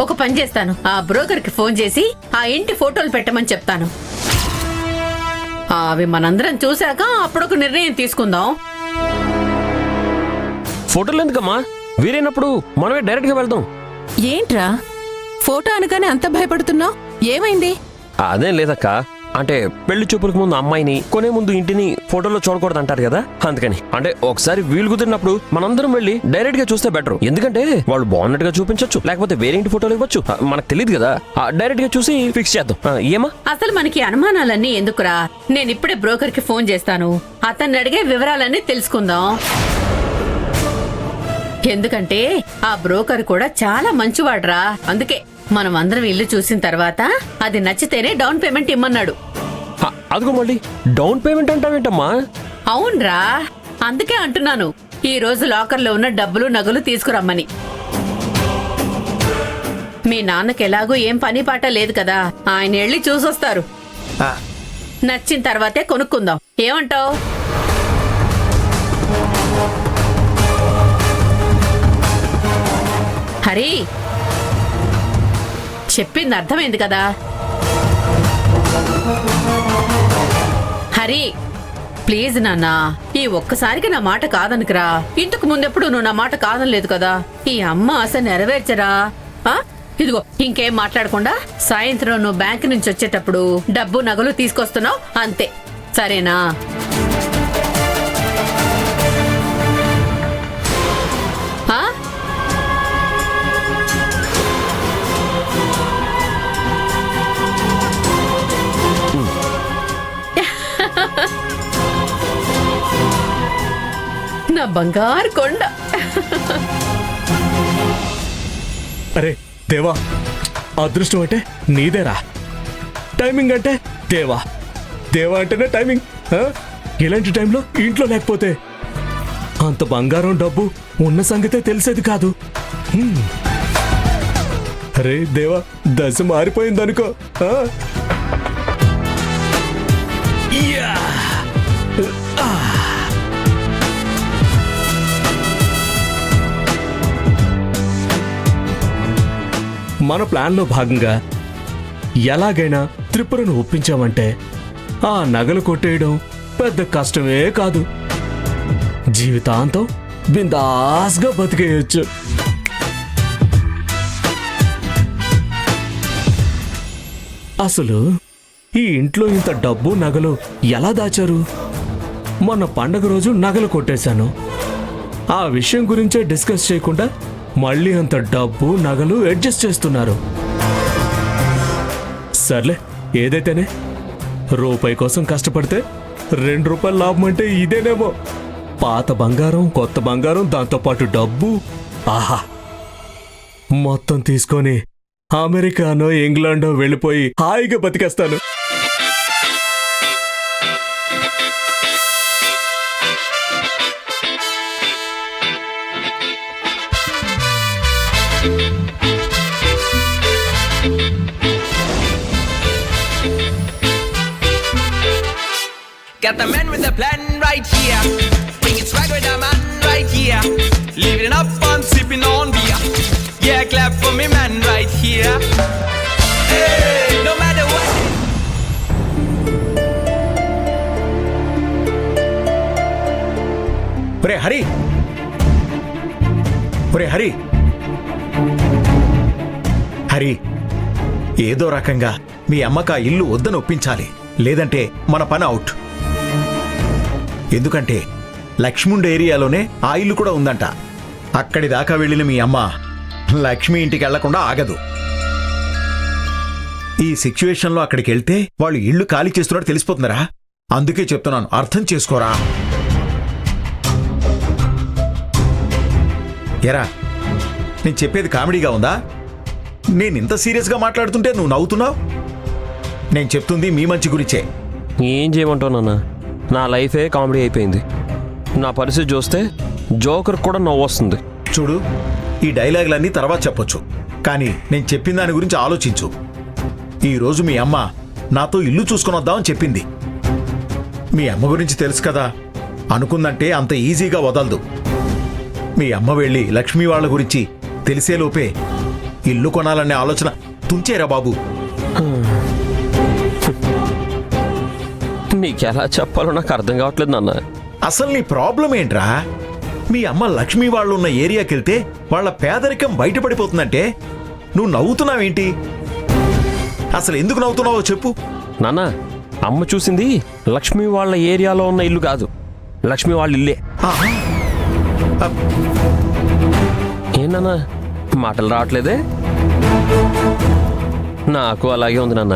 ఒక పని చేస్తాను, ఆ బ్రోకర్ కి ఫోన్ చేసి ఆ ఇంటి ఫోటోలు పెట్టమని చెప్తాను. అవి మనందరం చూశాక అప్పుడొక నిర్ణయం తీసుకుందాం. ఫోటోలు ఎందుకమ్మా? వీరైనప్పుడు మనమే డైరెక్ట్ గా వెళ్దాం. ఏంట్రా ఫోటో అనగానే అంత భయపడుతున్నావు? ఏమైంది? అదేం లేదక్క, అంటే పెళ్లి చూపులకు ముందు అమ్మాయిని కొనే ముందు ఇంటిని ఫోటోలో చూడకూడదు అంటారు కదా, అందుకని. అంటే ఒకసారి వీలు కుదిరినప్పుడు మనందరం వెళ్ళి డైరెక్ట్ గా చూస్తే బెటర్. ఎందుకంటే వాళ్ళు బాగున్నట్టుగా చూపించొచ్చు, లేకపోతే వేరే ఇంటి ఫోటోలు ఇవ్వచ్చు, మనకు తెలియదు కదా. డైరెక్ట్ గా చూసి ఫిక్స్ చేద్దాం. ఏమా? అసలు మనకి అనుమానాలన్నీ ఎందుకురా? నేను ఇప్పుడే బ్రోకర్ కి ఫోన్ చేస్తాను, అతన్ని అడిగే వివరాలన్నీ తెలుసుకుందాం. ఎందుకంటే ఆ బ్రోకర్ కూడా చాలా మంచివాడ్రా. అందుకే మనం అందరం ఇల్లు చూసిన తర్వాత అది నచ్చితేనే డౌన్ పేమెంట్ ఇమ్మన్నాడు. అదిగో మళ్ళీ డౌన్ పేమెంట్ అంటావేంటమ్మా? అవునరా, అందుకే అంటున్నాను ఈ రోజు లాకర్లో ఉన్న డబ్బులు నగలు తీసుకురమ్మని. మీ నాన్నకి ఎలాగో ఏం పని పాట లేదు కదా, ఆయన వెళ్ళి చూసొస్తారు. నచ్చిన తర్వాతే కొనుక్కుందాం, ఏమంటావ్? హరి, చెప్పింది అర్థమైంది కదా? హరి ప్లీజ్ నాన్నా, ఈ ఒక్కసారికి నా మాట కాదనుకురా. ఇంతకు ముందెప్పుడు నువ్వు నా మాట కాదనలేదు కదా. ఈ అమ్మ ఆశ నెరవేర్చరా. ఇదిగో ఇంకేం మాట్లాడకుండా సాయంత్రం నువ్వు బ్యాంక్ నుంచి వచ్చేటప్పుడు డబ్బు నగలు తీసుకొస్తున్నావు అంతే, సరేనా? నా బంగారు కొండ. అరే దేవా, అదృష్టం అంటే నీదేరా. టైమింగ్ అంటే దేవా, దేవా అంటేనే టైమింగ్. ఇలాంటి టైంలో ఇంట్లో లేకపోతే అంత బంగారం డబ్బు ఉన్న సంగతే తెలిసేది కాదు. అరే దేవా, దశ మారిపోయిందనుకో. మన ప్లాన్లో భాగంగా ఎలాగైనా త్రిపురను ఒప్పించామంటే ఆ నగలు కొట్టేయడం పెద్ద కష్టమే కాదు. జీవితాంతం బిందాస్గా బతికేయచ్చు. అసలు ఈ ఇంట్లో ఇంత డబ్బు నగలు ఎలా దాచారు? మొన్న పండగ రోజు నగలు కొట్టేశాను. ఆ విషయం గురించే డిస్కస్ చేయకుండా మళ్ళీ అంత డబ్బు నగలు అడ్జస్ట్ చేస్తున్నారు. సర్లే, ఏదైతేనే రూపాయి కోసం కష్టపడితే 2 రూపాయల లాభం అంటే ఇదేనేమో. పాత బంగారం, కొత్త బంగారం, దాంతోపాటు డబ్బు, ఆహా! మొత్తం తీసుకొని అమెరికానో ఇంగ్లాండో వెళ్ళిపోయి హాయిగా బతికేస్తాను. Got the man with the plan right here. Bring it swag with the man right here. Living it up and sipping on beer. Yeah, clap for me man right here. Hey, no matter what. ఒరే హరి, ఒరే హరి, హరి, ఏదో రకంగా మీ అమ్మక ఇల్లు వద్దని ఒప్పించాలి, లేదంటే మన పని అవుట్. ఎందుకంటే లక్ష్ముండ ఏరియాలోనే ఆ ఇల్లు కూడా ఉందంట. అక్కడి దాకా వెళ్ళిన మీ అమ్మ లక్ష్మి ఇంటికి వెళ్లకుండా ఆగదు. ఈ సిచ్యువేషన్లో అక్కడికి వెళ్తే వాళ్ళు ఇల్లు ఖాళీ చేస్తున్నట్టు తెలిసిపోతుందరా. అందుకే చెప్తున్నాను, అర్థం చేసుకోరా. ఎరా, నేను చెప్పేది కామెడీగా ఉందా? నేను ఇంత సీరియస్గా మాట్లాడుతుంటే నువ్వు నవ్వుతున్నావు. నేను చెప్తుంది మీ మంచి గురించే. ఏం చేయమంటావు నాన్న, నా లైఫే కామెడీ అయిపోయింది. నా పరిస్థితి చూస్తే జోకర్ కూడా నవ్వు వస్తుంది. చూడు, ఈ డైలాగులన్నీ తర్వాత చెప్పొచ్చు, కానీ నేను చెప్పిన దాని గురించి ఆలోచించు. ఈరోజు మీ అమ్మ నాతో ఇల్లు చూసుకొని వద్దామని చెప్పింది. మీ అమ్మ గురించి తెలుసు కదా, అనుకుందంటే అంత ఈజీగా వదలదు. మీ అమ్మ వెళ్ళి లక్ష్మీ వాళ్ళ గురించి తెలిసేలోపే ఇల్లు కొనాలనే ఆలోచన తుంచేరా బాబు. నీకెలా చెప్పాలో నాకు అర్థం కావట్లేదు నాన్న. అసలు నీ ప్రాబ్లం ఏంట్రా? మీ అమ్మ లక్ష్మి వాళ్ళు ఉన్న ఏరియాకి వెళ్తే వాళ్ళ పేదరికం బయటపడిపోతుందంటే నువ్వు నవ్వుతున్నావేంటి? అసలు ఎందుకు నవ్వుతున్నావో చెప్పు. నాన్న, అమ్మ చూసింది లక్ష్మి వాళ్ళ ఏరియాలో ఉన్న ఇల్లు కాదు, లక్ష్మి వాళ్ళ ఇల్లే. ఆహా. ఏంటన్నా మాటలు రావట్లేదే? నాకు అలాగే ఉంది నాన్న.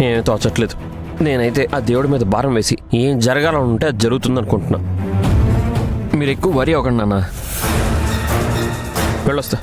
ఏమీ తోచట్లేదు. నేనైతే ఆ దేవుడి మీద భారం వేసి ఏం జరగాలని ఉంటే అది జరుగుతుంది అనుకుంటున్నా. మీరు ఎక్కువ వరి అవ్వకండి నాన్న. వెళ్ళొస్తా.